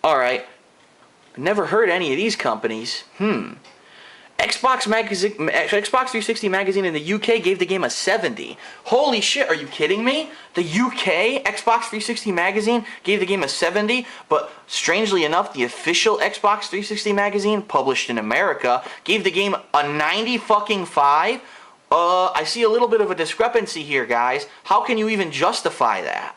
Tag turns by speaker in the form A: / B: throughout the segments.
A: Alright. Never heard any of these companies. Xbox 360 magazine in the UK gave the game a 70. Holy shit, are you kidding me? The UK Xbox 360 magazine gave the game a 70, but strangely enough, the official Xbox 360 magazine, published in America, gave the game a 90 fucking 5. I see a little bit of a discrepancy here, guys. How can you even justify that?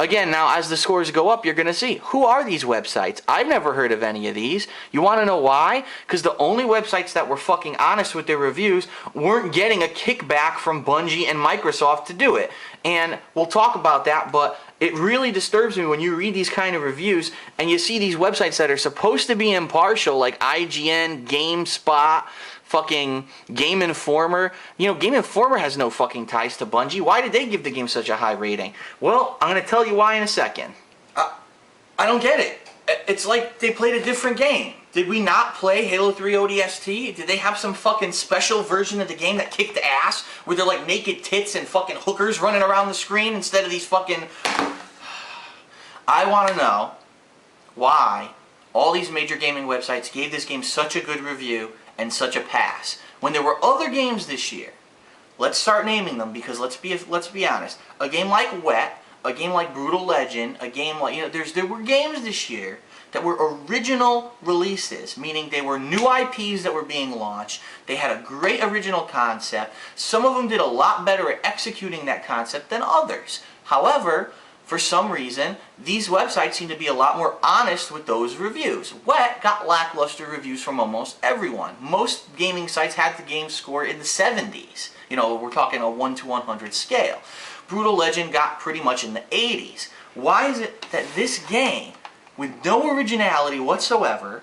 A: Again, now as the scores go up, you're going to see, who are these websites? I've never heard of any of these. You want to know why? Because the only websites that were fucking honest with their reviews weren't getting a kickback from Bungie and Microsoft to do it. And we'll talk about that, but it really disturbs me when you read these kind of reviews and you see these websites that are supposed to be impartial, like IGN, GameSpot, fucking Game Informer. You know, Game Informer has no fucking ties to Bungie. Why did they give the game such a high rating? Well, I'm going to tell you why in a second. I don't get it. It's like they played a different game. Did we not play Halo 3 ODST? Did they have some fucking special version of the game that kicked ass, where they're like naked tits and fucking hookers running around the screen instead of these fucking... I want to know why all these major gaming websites gave this game such a good review and such a pass, when there were other games this year. Let's start naming them, because let's be honest. A game like Wet, a game like Brutal Legend, a game like, there were games this year that were original releases, meaning they were new IPs that were being launched. They had a great original concept. Some of them did a lot better at executing that concept than others. However, for some reason, these websites seem to be a lot more honest with those reviews. Wet got lackluster reviews from almost everyone. Most gaming sites had the game score in the 70s. We're talking a 1 to 100 scale. Brutal Legend got pretty much in the 80s. Why is it that this game, with no originality whatsoever,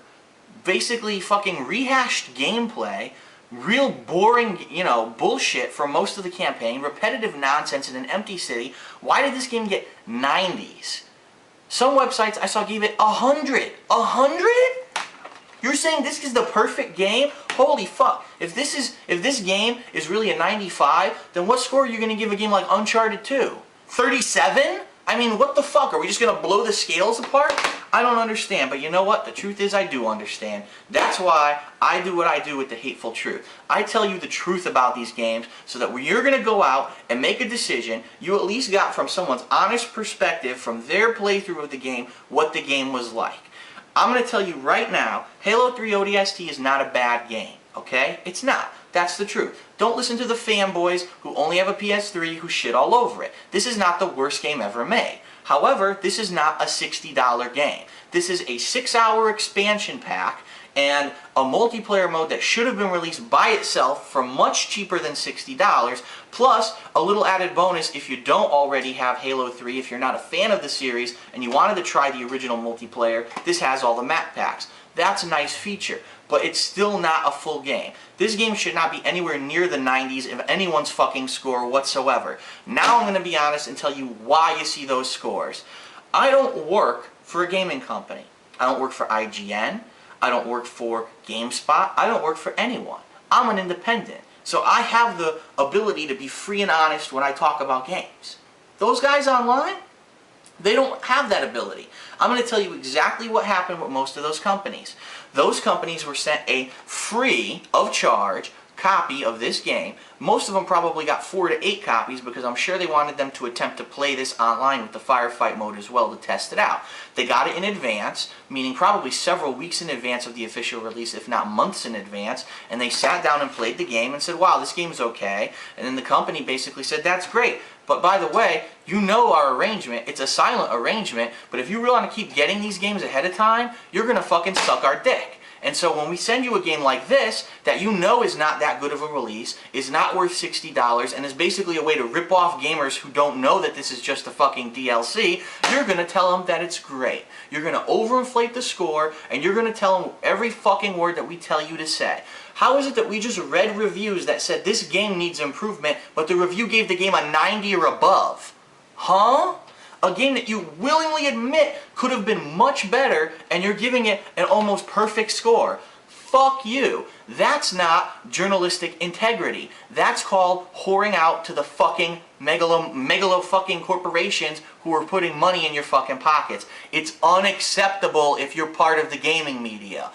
A: basically fucking rehashed gameplay, real boring, bullshit for most of the campaign, repetitive nonsense in an empty city, why did this game get 90s? Some websites I saw gave it 100. 100? You're saying this is the perfect game? Holy fuck. If this game is really a 95, then what score are you going to give a game like Uncharted 2? 37? I mean, what the fuck? Are we just going to blow the scales apart? I don't understand, but you know what? The truth is I do understand. That's why I do what I do with the Hateful Truth. I tell you the truth about these games so that when you're going to go out and make a decision, you at least got from someone's honest perspective, from their playthrough of the game, what the game was like. I'm going to tell you right now, Halo 3 ODST is not a bad game, okay? It's not. That's the truth. Don't listen to the fanboys who only have a PS3 who shit all over it. This is not the worst game ever made. However, this is not a $60 game. This is a 6-hour expansion pack and a multiplayer mode that should have been released by itself for much cheaper than $60, plus a little added bonus if you don't already have Halo 3, if you're not a fan of the series and you wanted to try the original multiplayer, this has all the map packs. That's a nice feature, but it's still not a full game. This game should not be anywhere near the 90s of anyone's fucking score whatsoever. Now I'm going to be honest and tell you why you see those scores. I don't work for a gaming company. I don't work for IGN. I don't work for GameSpot. I don't work for anyone. I'm an independent. So I have the ability to be free and honest when I talk about games. Those guys online, they don't have that ability. I'm going to tell you exactly what happened with most of those companies. Those companies were sent a free of charge copy of this game. Most of them probably got 4 to 8 copies because I'm sure they wanted them to attempt to play this online with the firefight mode as well to test it out. They got it in advance, meaning probably several weeks in advance of the official release, if not months in advance, and they sat down and played the game and said, wow, this game's okay. And then the company basically said, that's great. But by the way, you know our arrangement. It's a silent arrangement, but if you really want to keep getting these games ahead of time, you're going to fucking suck our dick. And so when we send you a game like this, that you know is not that good of a release, is not worth $60, and is basically a way to rip off gamers who don't know that this is just a fucking DLC, you're going to tell them that it's great. You're going to overinflate the score, and you're going to tell them every fucking word that we tell you to say. How is it that we just read reviews that said this game needs improvement, but the review gave the game a 90 or above? Huh? A game that you willingly admit could have been much better, and you're giving it an almost perfect score. Fuck you. That's not journalistic integrity. That's called whoring out to the fucking megalo fucking corporations who are putting money in your fucking pockets. It's unacceptable if you're part of the gaming media.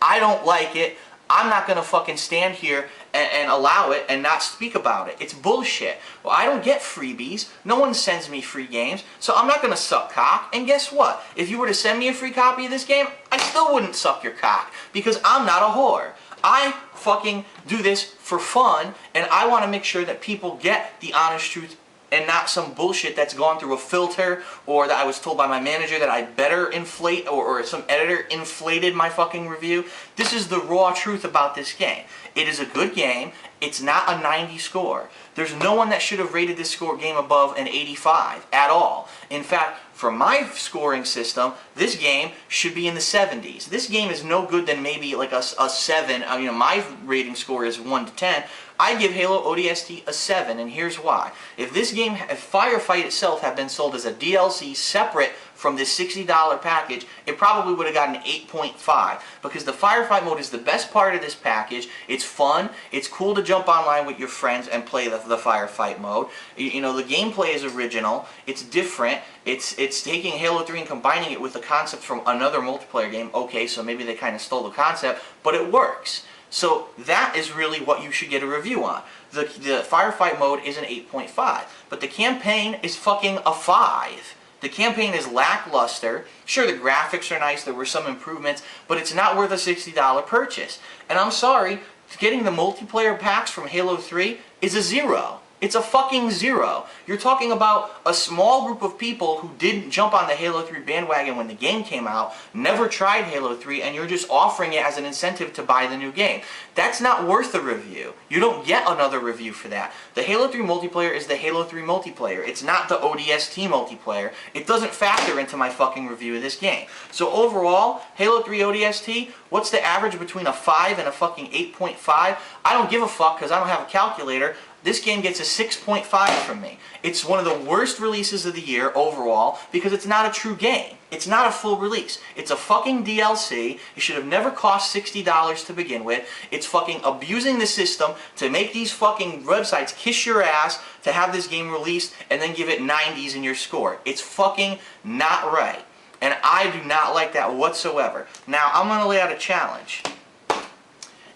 A: I don't like it. I'm not going to fucking stand here and allow it and not speak about it. It's bullshit. Well, I don't get freebies. No one sends me free games, so I'm not going to suck cock. And guess what? If you were to send me a free copy of this game, I still wouldn't suck your cock because I'm not a whore. I fucking do this for fun, and I want to make sure that people get the honest truth and not some bullshit that's gone through a filter, or that I was told by my manager that I better inflate, or some editor inflated my fucking review. This is the raw truth about this game. It is a good game. It's not a 90 score. There's no one that should have rated this game above an 85 at all. In fact, for my scoring system, this game should be in the 70s. This game is no good than maybe like a 7. My rating score is 1 to 10. I give Halo ODST a 7, and here's why. If Firefight itself had been sold as a DLC separate from this $60 package, it probably would have gotten an 8.5, because the Firefight mode is the best part of this package. It's fun. It's cool to jump online with your friends and play the Firefight mode. The gameplay is original. It's different. It's taking Halo 3 and combining it with the concept from another multiplayer game. Okay, so maybe they kind of stole the concept, but it works. So that is really what you should get a review on. The Firefight mode is an 8.5, but the campaign is fucking a 5. The campaign is lackluster. Sure, the graphics are nice, there were some improvements, but it's not worth a $60 purchase. And I'm sorry, getting the multiplayer packs from Halo 3 is a 0. It's a fucking 0. You're talking about a small group of people who didn't jump on the Halo 3 bandwagon when the game came out, never tried Halo 3, and you're just offering it as an incentive to buy the new game. That's not worth a review. You don't get another review for that. The Halo 3 multiplayer is the Halo 3 multiplayer. It's not the ODST multiplayer. It doesn't factor into my fucking review of this game. So overall, Halo 3 ODST, what's the average between a 5 and a fucking 8.5? I don't give a fuck because I don't have a calculator. This game gets a 6.5 from me. It's one of the worst releases of the year overall because it's not a true game. It's not a full release. It's a fucking DLC. It should have never cost $60 to begin with. It's fucking abusing the system to make these fucking websites kiss your ass to have this game released and then give it 90s in your score. It's fucking not right. And I do not like that whatsoever. Now, I'm going to lay out a challenge.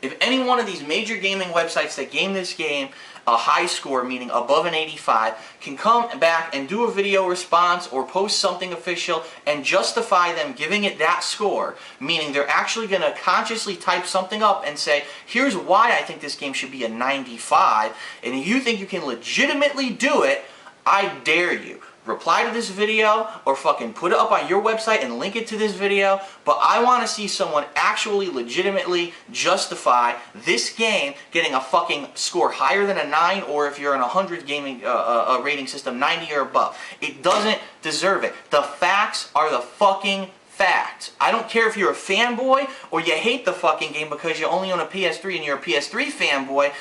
A: If any one of these major gaming websites that game this game a high score, meaning above an 85, can come back and do a video response or post something official and justify them giving it that score, meaning they're actually going to consciously type something up and say, here's why I think this game should be a 95, and if you think you can legitimately do it, I dare you. Reply to this video or fucking put it up on your website and link it to this video, but I want to see someone actually legitimately justify this game getting a fucking score higher than a 9, or if you're in a 100 gaming rating system, 90 or above. It doesn't deserve it. The facts are the fucking facts. I don't care if you're a fanboy or you hate the fucking game because you only own a PS3 and you're a PS3 fanboy.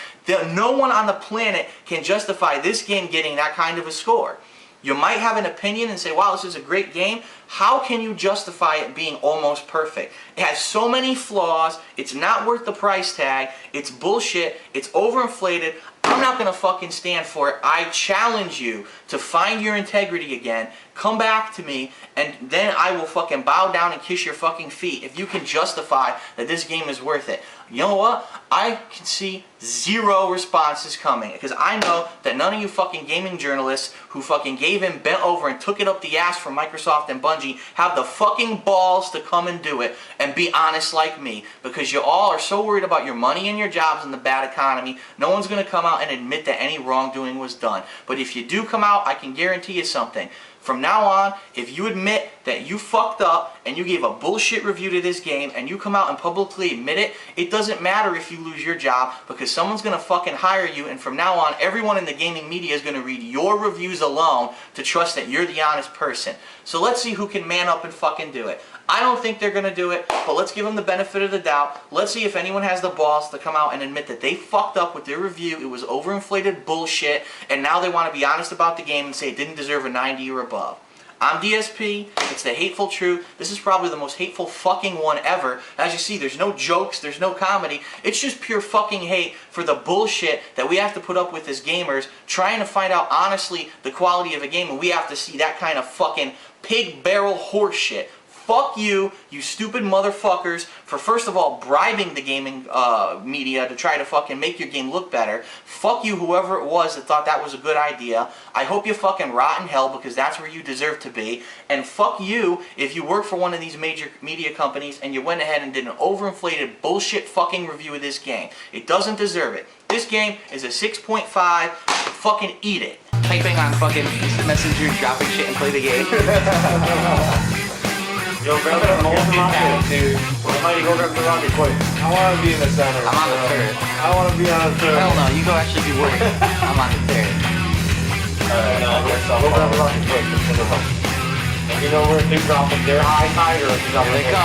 A: No one on the planet can justify this game getting that kind of a score. You might have an opinion and say, wow, this is a great game. How can you justify it being almost perfect? It has so many flaws. It's not worth the price tag. It's bullshit. It's overinflated. I'm not going to fucking stand for it. I challenge you to find your integrity again. Come back to me, and then I will fucking bow down and kiss your fucking feet if you can justify that this game is worth it. You know what? I can see 0 responses coming because I know that none of you fucking gaming journalists who fucking gave in, bent over, and took it up the ass from Microsoft and Bungie have the fucking balls to come and do it and be honest like me, because you all are so worried about your money and your jobs and the bad economy. No one's going to come out and admit that any wrongdoing was done. But if you do come out, I can guarantee you something. From now on, if you admit that you fucked up and you gave a bullshit review to this game and you come out and publicly admit it, it doesn't matter if you lose your job because someone's going to fucking hire you, and from now on, everyone in the gaming media is going to read your reviews alone to trust that you're the honest person. So let's see who can man up and fucking do it. I don't think they're going to do it, but let's give them the benefit of the doubt. Let's see if anyone has the balls to come out and admit that they fucked up with their review. It was overinflated bullshit, and now they want to be honest about the game and say it didn't deserve a 90 or above. I'm DSP, it's the Hateful Truth. This is probably the most hateful fucking one ever. As you see, there's no jokes, there's no comedy. It's just pure fucking hate for the bullshit that we have to put up with as gamers, trying to find out honestly the quality of a game, and we have to see that kind of fucking pig barrel horse shit. Fuck you, you stupid motherfuckers, for first of all bribing the gaming media to try to fucking make your game look better. Fuck you, whoever it was that thought that was a good idea. I hope you fucking rot in hell because that's where you deserve to be. And fuck you if you work for one of these major media companies and you went ahead and did an overinflated bullshit fucking review of this game. It doesn't deserve it. This game is a 6.5. Fucking eat it.
B: Typing on fucking instant messenger, dropping shit and play the game.
C: Yo, grab that molten rocket, dude. How you go grab the rocket quick? I want to be in the center.
B: I'm on the third.
C: I want to be on the third.
B: Hell no, you go actually be working. I'm on the third.
C: Go grab the rocket quick. And you know where if they drop them, they're high tide or if they drop them.
B: Here they come.